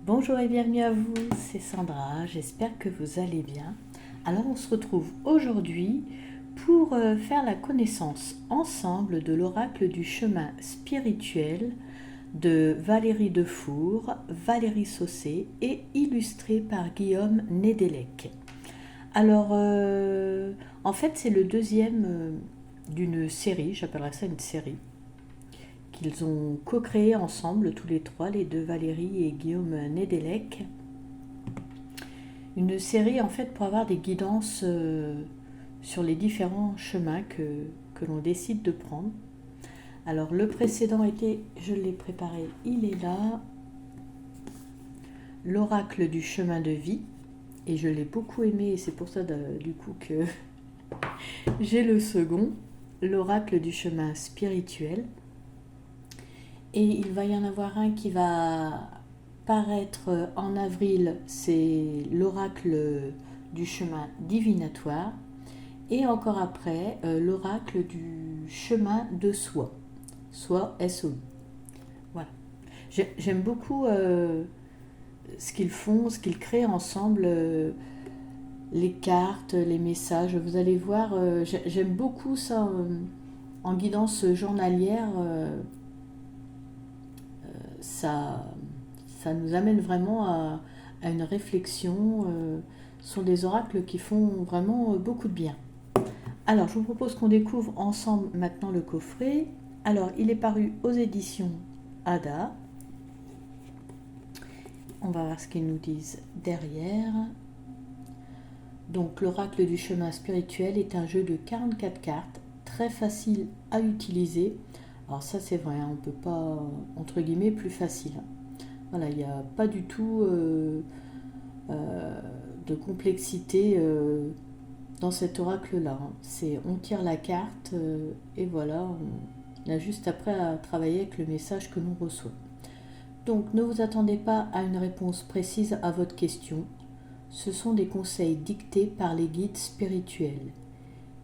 Bonjour et bienvenue à vous, c'est Sandra, j'espère que vous allez bien. Alors on se retrouve aujourd'hui pour faire la connaissance ensemble de l'oracle du chemin spirituel de Valérie Defour, Valérie Saucé et illustré par Guillaume Nédélec. Alors en fait c'est le deuxième d'une série, j'appellerais ça une série, qu'ils ont co-créé ensemble, tous les trois, les deux, Valérie et Guillaume Nédélec. Une série en fait pour avoir des guidances sur les différents chemins que l'on décide de prendre. Alors le précédent était, je l'ai préparé, il est là, l'oracle du chemin de vie, et je l'ai beaucoup aimé et c'est pour ça du coup que j'ai le second, l'oracle du chemin spirituel. Et il va y en avoir un qui va paraître en avril, c'est l'oracle du chemin divinatoire. Et encore après, l'oracle du chemin de soi, soit SOI. Voilà. J'aime beaucoup ce qu'ils font, ce qu'ils créent ensemble, les cartes, les messages. Vous allez voir, j'aime beaucoup ça en guidance journalière. Ça, ça nous amène vraiment à une réflexion. Ce sont des oracles qui font vraiment beaucoup de bien. Alors, je vous propose qu'on découvre ensemble maintenant le coffret. Alors, il est paru aux éditions Ada. On va voir ce qu'ils nous disent derrière. Donc, l'oracle du chemin spirituel est un jeu de 44 cartes, très facile à utiliser. Alors ça c'est vrai, on ne peut pas, entre guillemets, plus facile. Voilà, il n'y a pas du tout de complexité dans cet oracle-là. On tire la carte et voilà, on a juste après à travailler avec le message que l'on reçoit. Donc ne vous attendez pas à une réponse précise à votre question. Ce sont des conseils dictés par les guides spirituels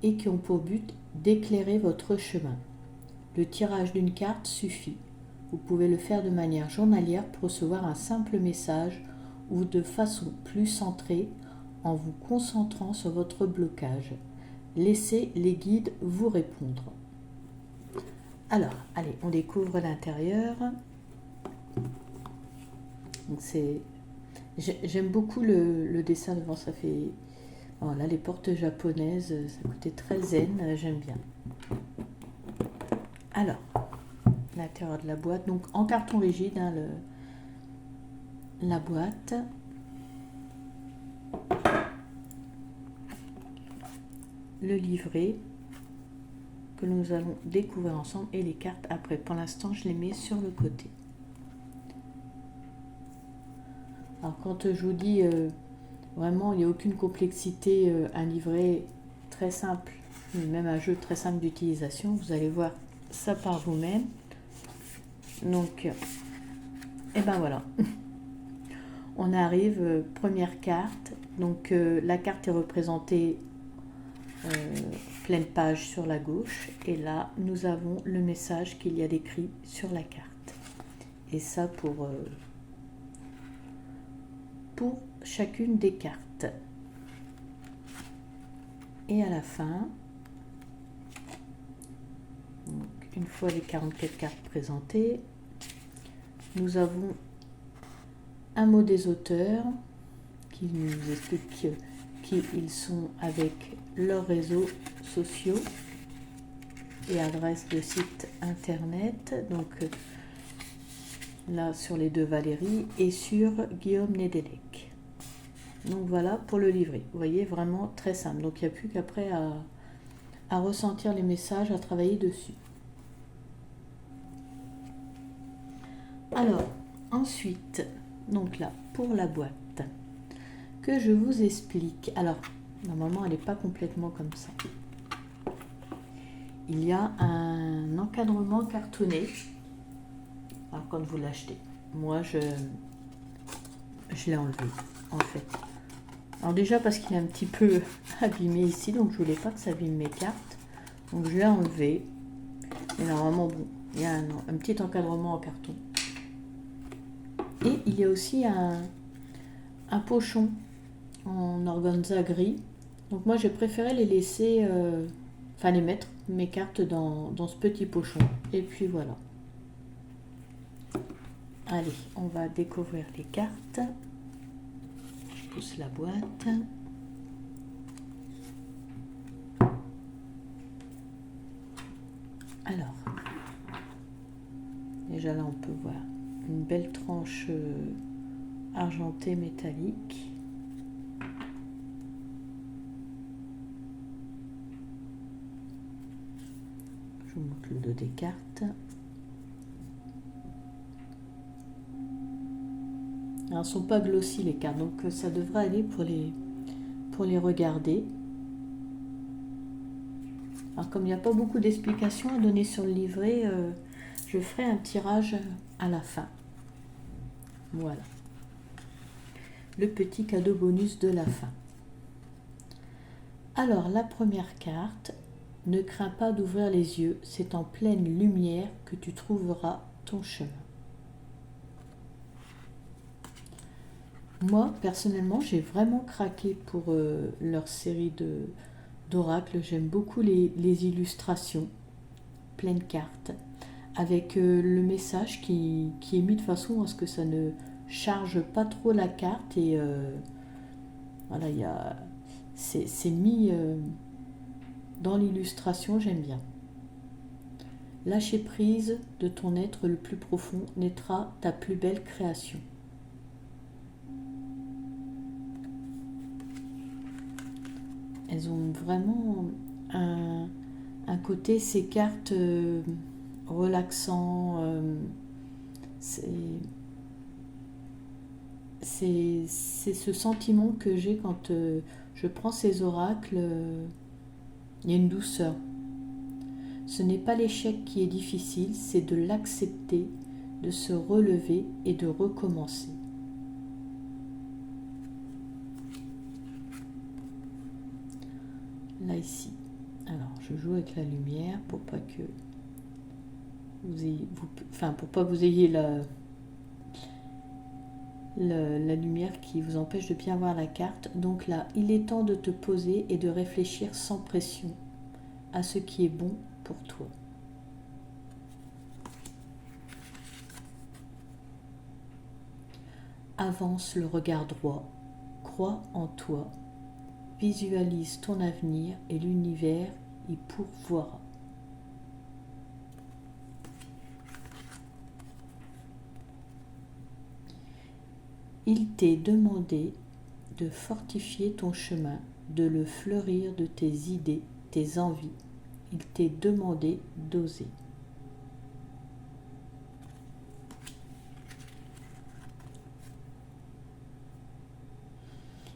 et qui ont pour but d'éclairer votre chemin. Le tirage d'une carte suffit. Vous pouvez le faire de manière journalière pour recevoir un simple message ou de façon plus centrée en vous concentrant sur votre blocage. Laissez les guides vous répondre. Alors, allez, on découvre l'intérieur. J'aime beaucoup le dessin devant, ça fait... Oh, là, les portes japonaises, ça coûtait très zen, j'aime bien. Alors, l'intérieur de la boîte, donc en carton rigide, hein, la boîte. Le livret que nous allons découvrir ensemble et les cartes après. Pour l'instant, je les mets sur le côté. Alors, quand je vous dis vraiment, il n'y a aucune complexité, un livret très simple, même un jeu très simple d'utilisation, vous allez voir ça par vous-même. Donc, et ben voilà. On arrive, première carte. Donc, la carte est représentée pleine page sur la gauche. Et là, nous avons le message qu'il y a décrit sur la carte. Et ça pour chacune des cartes. Et à la fin, donc, une fois les 44 cartes présentées, nous avons un mot des auteurs qui nous explique qui ils sont avec leurs réseaux sociaux et adresses de site internet. Donc là sur les deux Valérie et sur Guillaume Nédélec. Donc voilà pour le livret. Vous voyez, vraiment très simple. Donc il n'y a plus qu'après à ressentir les messages, à travailler dessus. Alors, ensuite, donc là, pour la boîte, que je vous explique. Alors, normalement, elle n'est pas complètement comme ça. Il y a un encadrement cartonné. Alors, quand vous l'achetez, moi, je l'ai enlevé, en fait. Alors déjà, parce qu'il est un petit peu abîmé ici, donc je voulais pas que ça abîme mes cartes. Donc, je l'ai enlevé. Et normalement, bon, il y a un petit encadrement en carton. Et il y a aussi un pochon en organza gris. Donc moi j'ai préféré les laisser, enfin les mettre, mes cartes dans ce petit pochon. Et puis voilà. Allez, on va découvrir les cartes. Je pousse la boîte. Alors, déjà là on peut voir une belle tranche argentée métallique. Je vous montre le dos des cartes. Alors, elles ne sont pas glossy les cartes, donc ça devrait aller pour les regarder. Alors comme il n'y a pas beaucoup d'explications à donner sur le livret, je ferai un tirage à la fin. Voilà. Le petit cadeau bonus de la fin. Alors la première carte, ne crains pas d'ouvrir les yeux, c'est en pleine lumière que tu trouveras ton chemin. Moi, personnellement, j'ai vraiment craqué pour leur série d'oracles. J'aime beaucoup les illustrations, pleines cartes, avec le message qui est mis de façon à ce que ça ne charge pas trop la carte. Et voilà, c'est mis dans l'illustration, j'aime bien. Lâcher prise de ton être le plus profond naîtra ta plus belle création. Elles ont vraiment un côté, ces cartes relaxant. C'est ce sentiment que j'ai quand je prends ces oracles. Il y a une douceur. Ce n'est pas l'échec qui est difficile, c'est de l'accepter, de se relever et de recommencer. Là ici, alors je joue avec la lumière pour pas que vous ayez la lumière qui vous empêche de bien voir la carte. Donc là, il est temps de te poser et de réfléchir sans pression à ce qui est bon pour toi. Avance le regard droit, crois en toi. Visualise ton avenir et l'univers y pourvoira. Il t'est demandé de fortifier ton chemin, de le fleurir de tes idées, tes envies. Il t'est demandé d'oser.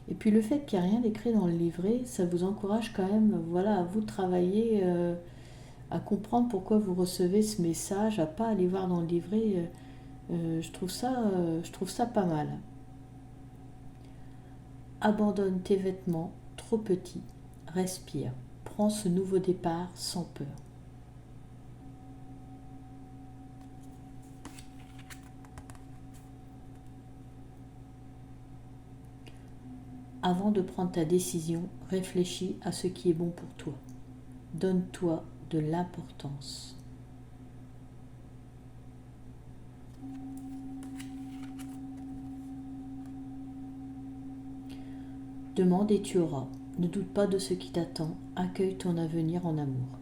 Et puis le fait qu'il n'y a rien d'écrit dans le livret, ça vous encourage quand même, voilà, à vous travailler, à comprendre pourquoi vous recevez ce message, à pas aller voir dans le livret. Je trouve ça pas mal. Abandonne tes vêtements trop petits, respire, prends ce nouveau départ sans peur. Avant de prendre ta décision, réfléchis à ce qui est bon pour toi. Donne-toi de l'importance. Demande et tu auras. Ne doute pas de ce qui t'attend. Accueille ton avenir en amour.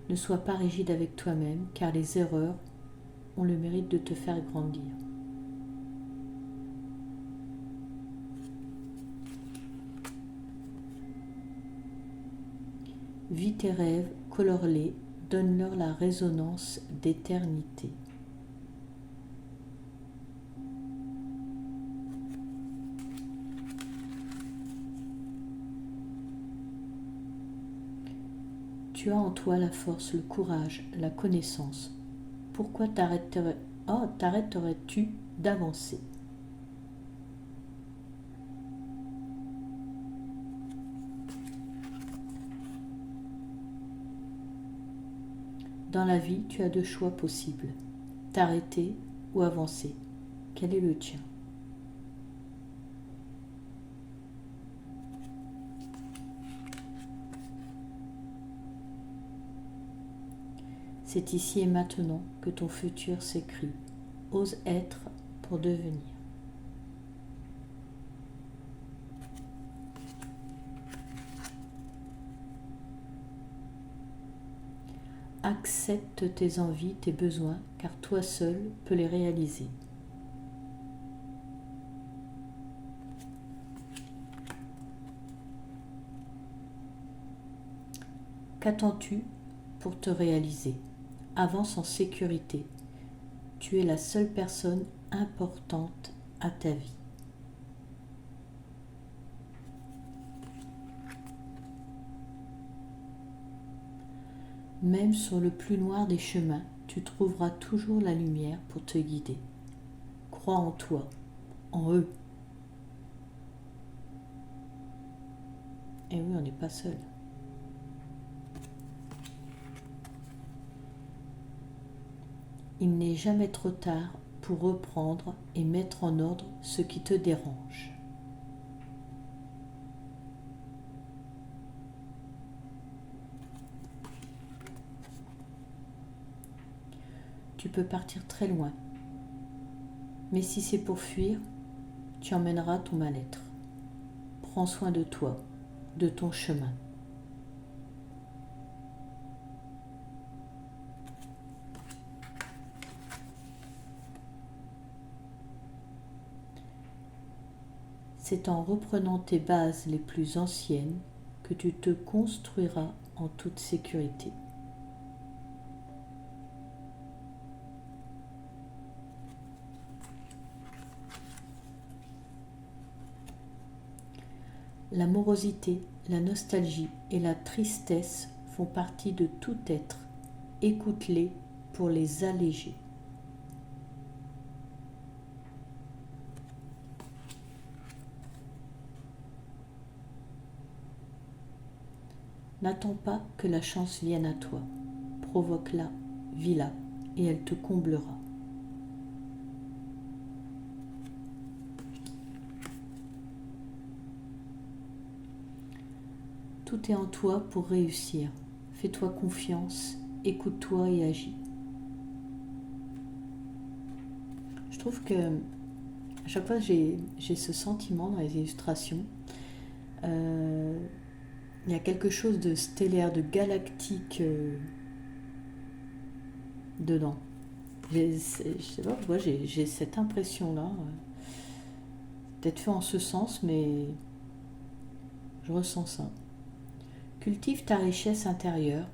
Ne sois pas rigide avec toi-même, car les erreurs ont le mérite de te faire grandir. Vis tes rêves, colore-les, donne-leur la résonance d'éternité. Tu as en toi la force, le courage, la connaissance. Pourquoi t'arrêterais-tu d'avancer ? Dans la vie, tu as deux choix possibles, t'arrêter ou avancer. Quel est le tien? C'est ici et maintenant que ton futur s'écrit. Ose être pour devenir. Accepte tes envies, tes besoins, car toi seul peux les réaliser. Qu'attends-tu pour te réaliser? Avance en sécurité. Tu es la seule personne importante à ta vie. Même sur le plus noir des chemins, tu trouveras toujours la lumière pour te guider. Crois en toi, en eux. Et oui, on n'est pas seul. Il n'est jamais trop tard pour reprendre et mettre en ordre ce qui te dérange. Tu peux partir très loin, mais si c'est pour fuir, tu emmèneras ton mal-être. Prends soin de toi, de ton chemin. C'est en reprenant tes bases les plus anciennes que tu te construiras en toute sécurité. La morosité, la nostalgie et la tristesse font partie de tout être. Écoute-les pour les alléger. N'attends pas que la chance vienne à toi. Provoque-la, vis-la, et elle te comblera. Tout est en toi pour réussir. Fais-toi confiance, écoute-toi et agis. Je trouve que à chaque fois j'ai ce sentiment dans les illustrations. Il y a quelque chose de stellaire, de galactique dedans. Je sais pas pourquoi j'ai cette impression-là. Peut-être fait en ce sens, mais je ressens ça. Cultive ta richesse intérieure,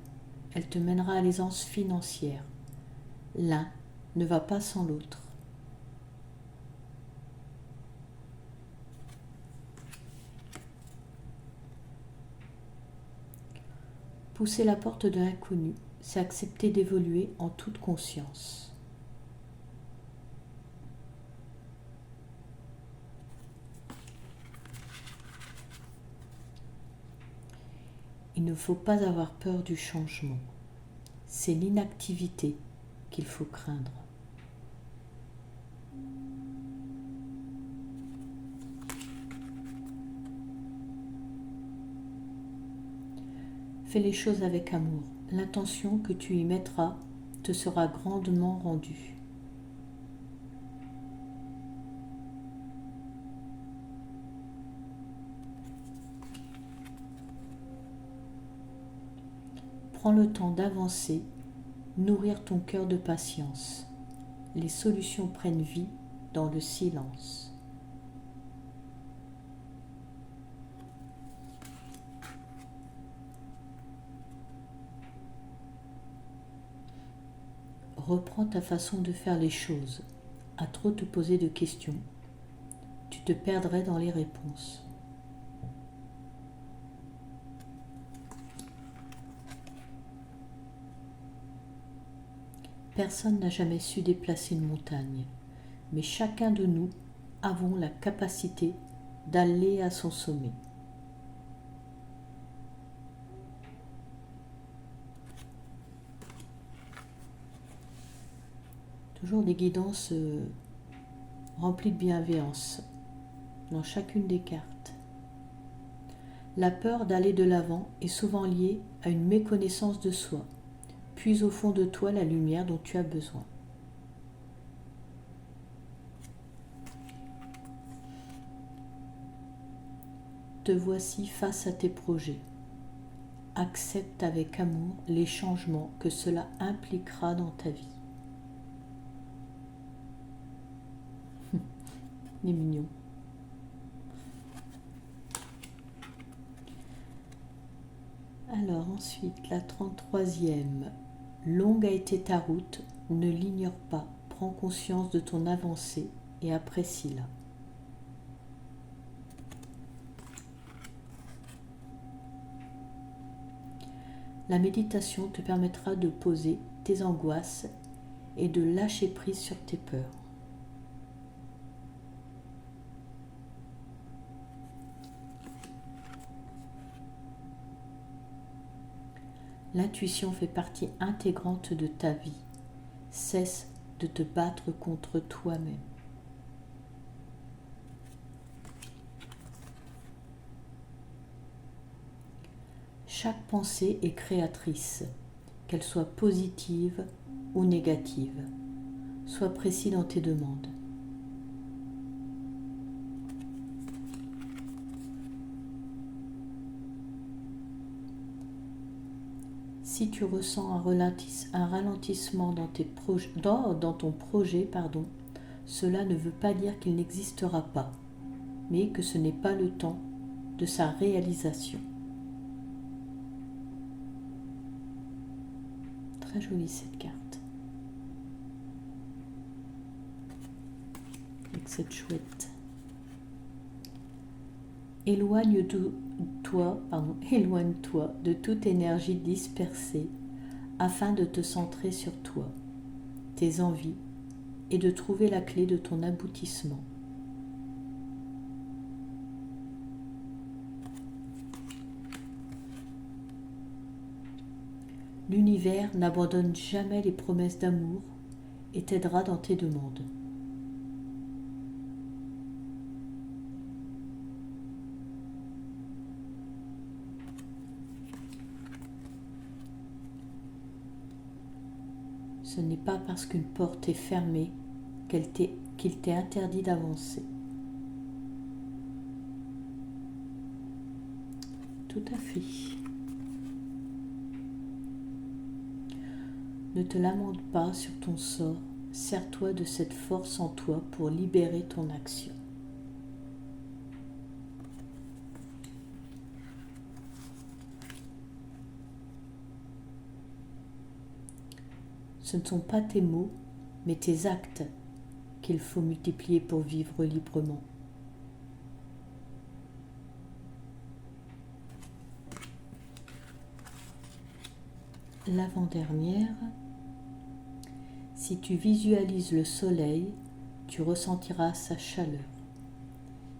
elle te mènera à l'aisance financière. L'un ne va pas sans l'autre. Pousser la porte de l'inconnu, c'est accepter d'évoluer en toute conscience. Il ne faut pas avoir peur du changement. C'est l'inactivité qu'il faut craindre. Fais les choses avec amour. L'intention que tu y mettras te sera grandement rendue. Prends le temps d'avancer, nourrir ton cœur de patience. Les solutions prennent vie dans le silence. Reprends ta façon de faire les choses. À trop te poser de questions, tu te perdrais dans les réponses. Personne n'a jamais su déplacer une montagne, mais chacun de nous avons la capacité d'aller à son sommet. toujours des guidances remplies de bienveillance dans chacune des cartes. La peur d'aller de l'avant est souvent liée à une méconnaissance de soi. Puise au fond de toi la lumière dont tu as besoin. Te voici face à tes projets. Accepte avec amour les changements que cela impliquera dans ta vie. Il est mignon. Alors ensuite, la 33e. Longue a été ta route, ne l'ignore pas, prends conscience de ton avancée et apprécie-la. La méditation te permettra de poser tes angoisses et de lâcher prise sur tes peurs. L'intuition fait partie intégrante de ta vie. Cesse de te battre contre toi-même. Chaque pensée est créatrice, qu'elle soit positive ou négative. Sois précis dans tes demandes. Si tu ressens un ralentissement dans ton projet, cela ne veut pas dire qu'il n'existera pas, mais que ce n'est pas le temps de sa réalisation. Très jolie cette carte. Avec cette chouette. Éloigne-toi de toute énergie dispersée afin de te centrer sur toi, tes envies et de trouver la clé de ton aboutissement. L'univers n'abandonne jamais les promesses d'amour et t'aidera dans tes demandes. Ce n'est pas parce qu'une porte est fermée qu'il t'est interdit d'avancer. Tout à fait. Ne te lamente pas sur ton sort, sers-toi de cette force en toi pour libérer ton action. Ce ne sont pas tes mots, mais tes actes qu'il faut multiplier pour vivre librement. L'avant-dernière. Si tu visualises le soleil, tu ressentiras sa chaleur.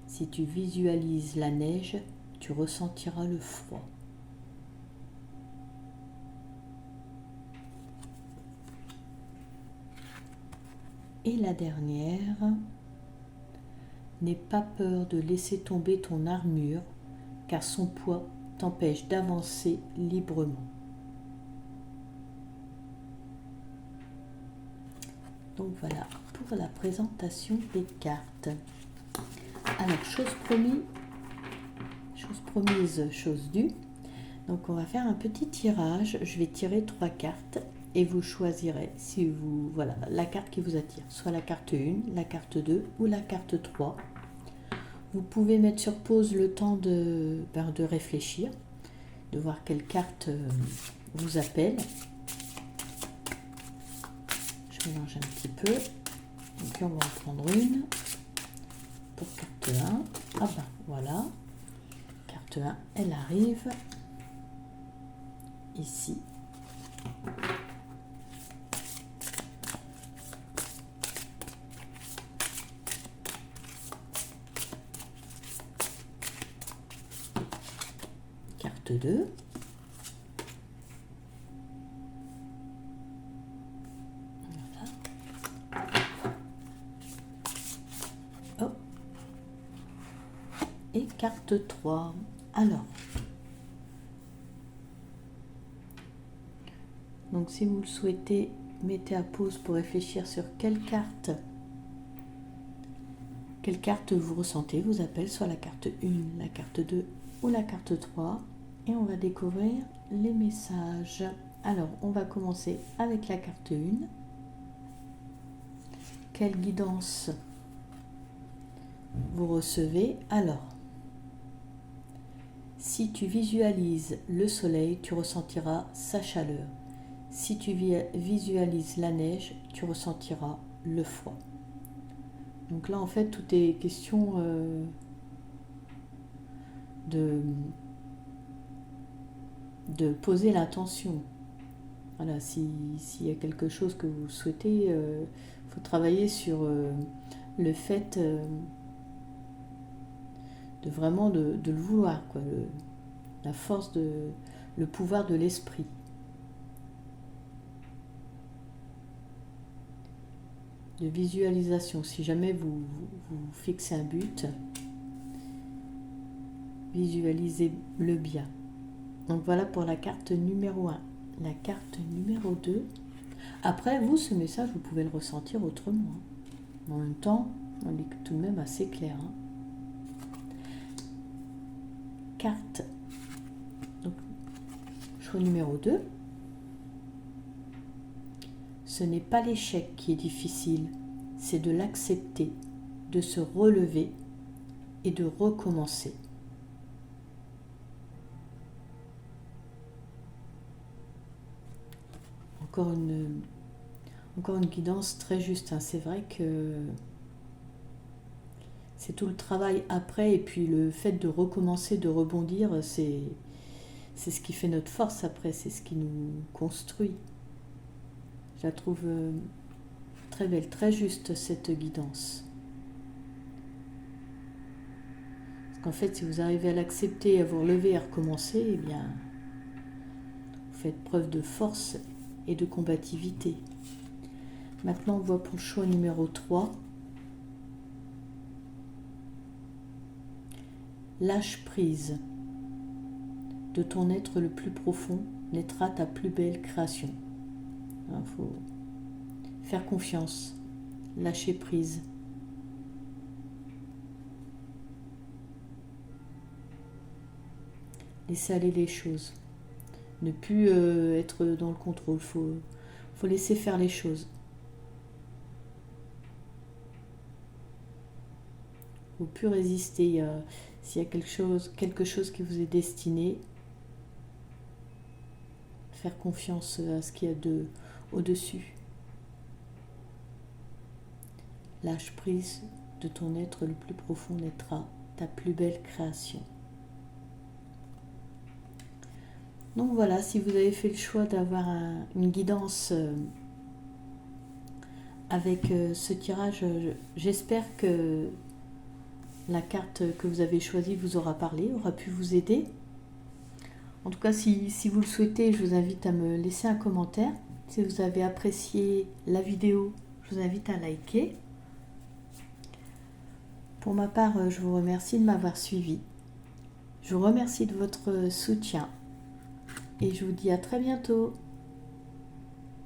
Si tu visualises la neige, tu ressentiras le froid. Et la dernière, n'aie pas peur de laisser tomber ton armure, car son poids t'empêche d'avancer librement. Donc voilà pour la présentation des cartes. Alors, chose promise, chose due. Donc on va faire un petit tirage. Je vais tirer 3 cartes. Et vous choisirez la carte qui vous attire, soit la carte 1, la carte 2 ou la carte 3. Vous pouvez mettre sur pause le temps de réfléchir, de voir quelle carte vous appelle. Je mélange un petit peu. Donc on va en prendre une pour carte 1. Ah ben voilà, carte 1, elle arrive ici. Carte 2. Voilà. carte 3. Alors, donc si vous le souhaitez, mettez à pause pour réfléchir sur quelle carte vous ressentez vous appelle, soit la carte 1, la carte 2 ou la carte 3. Et on va découvrir les messages. Alors, on va commencer avec la carte 1. Quelle guidance vous recevez? Alors, si tu visualises le soleil, tu ressentiras sa chaleur. Si tu visualises la neige, tu ressentiras le froid. Donc là, en fait, tout est question de poser l'intention. Voilà, s'il y a quelque chose que vous souhaitez, faut travailler sur le fait de vraiment de le vouloir, quoi, la force, le pouvoir de l'esprit. De visualisation. Si jamais vous fixez un but, visualisez-le bien. Donc voilà pour la carte numéro 1. La carte numéro 2. Après, vous, ce message, vous pouvez le ressentir autrement. En même temps, on est tout de même assez clair. Carte. Donc, choix numéro 2. Ce n'est pas l'échec qui est difficile, c'est de l'accepter, de se relever et de recommencer. Encore une guidance très juste. C'est vrai que c'est tout le travail après, et puis le fait de recommencer, de rebondir, c'est ce qui fait notre force après, c'est ce qui nous construit. Je la trouve très belle, très juste, cette guidance. Parce qu'en fait, si vous arrivez à l'accepter, à vous relever, à recommencer, eh bien, vous faites preuve de force et de combativité. Maintenant, on voit pour le choix numéro 3. Lâche prise. De ton être le plus profond naîtra ta plus belle création. Il faut faire confiance, lâcher prise. Laisser aller les choses. Ne plus être dans le contrôle. Faut laisser faire les choses. Il ne faut plus résister. S'il y a quelque chose qui vous est destiné, faire confiance à ce qu'il y a au-dessus. Lâche prise, de ton être le plus profond naîtra ta plus belle création. Donc voilà, si vous avez fait le choix d'avoir une guidance avec ce tirage, j'espère que la carte que vous avez choisie vous aura parlé, aura pu vous aider. En tout cas, si vous le souhaitez, je vous invite à me laisser un commentaire. Si vous avez apprécié la vidéo, je vous invite à liker. Pour ma part, je vous remercie de m'avoir suivi. Je vous remercie de votre soutien et je vous dis à très bientôt.